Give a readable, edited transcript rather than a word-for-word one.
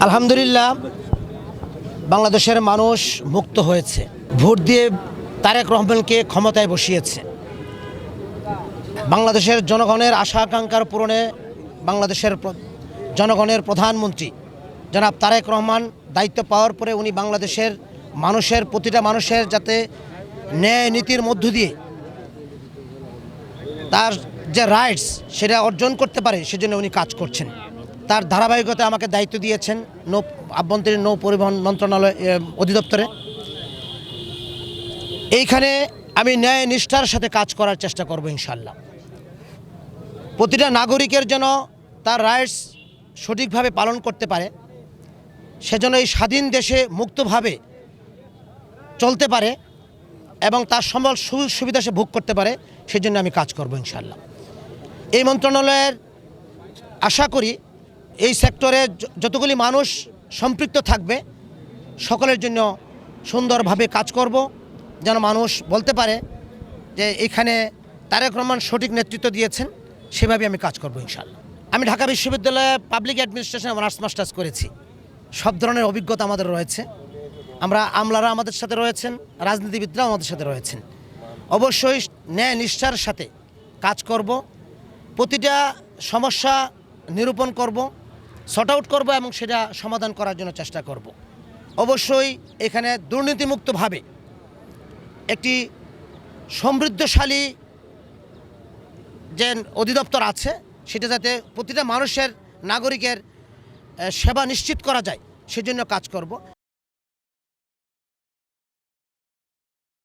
আলহামদুলিল্লাহ, বাংলাদেশের মানুষ মুক্ত হয়েছে। ভোট দিয়ে তারেক রহমানকে ক্ষমতায় বসিয়েছে। বাংলাদেশের জনগণের আশা আকাঙ্ক্ষার পূরণে বাংলাদেশের জনগণের প্রধানমন্ত্রী জনাব তারেক রহমান দায়িত্ব পাওয়ার পরে উনি বাংলাদেশের মানুষের প্রতিটা মানুষের যাতে ন্যায় নীতির মধ্য দিয়ে তার যে রাইটস সেটা অর্জন করতে পারে সেজন্য উনি কাজ করছেন। তার ধারাবাহিকতা আমাকে দায়িত্ব দিয়েছেন আভ্যন্তরীণ নৌ পরিবহন মন্ত্রণালয় অধিদপ্তরে। এইখানে আমি ন্যায় নিষ্ঠার সাথে কাজ করার চেষ্টা করব ইনশাল্লাহ। প্রতিটা নাগরিকের যেন তার রাইটস সঠিকভাবে পালন করতে পারে, সেজন্য এই স্বাধীন দেশে মুক্তভাবে চলতে পারে এবং তার সম্বল সুযোগ সুবিধা সে ভোগ করতে পারে, সেজন্য আমি কাজ করব ইনশাল্লাহ। এই মন্ত্রণালয়ের আশা করি এই সেক্টরে যতগুলি মানুষ সম্পৃক্ত থাকবে সকলের জন্য সুন্দরভাবে কাজ করব, যেন মানুষ বলতে পারে যে এখানে তারেক রহমান সঠিক নেতৃত্ব দিয়েছেন, সেভাবে আমি কাজ করব ইনশাল্লাহ। আমি ঢাকা বিশ্ববিদ্যালয়ে পাবলিক অ্যাডমিনিস্ট্রেশন অনার্স মাস্টার্স করেছি। সব ধরনের অভিজ্ঞতা আমাদের রয়েছে। আমলারা আমাদের সাথে রয়েছেন, রাজনীতিবিদরাও আমাদের সাথে রয়েছেন। অবশ্যই ন্যায় নিষ্ঠার সাথে কাজ করব, প্রতিটা সমস্যা নিরূপণ করব, সর্ট আউট করব এবং সেটা সমাধান করার জন্য চেষ্টা করব। অবশ্যই এখানে দুর্নীতিমুক্তভাবে একটি সমৃদ্ধশালী যে অধিদপ্তর আছে সেটা যাতে প্রতিটা মানুষের নাগরিকের সেবা নিশ্চিত করা যায় সেজন্য কাজ করব।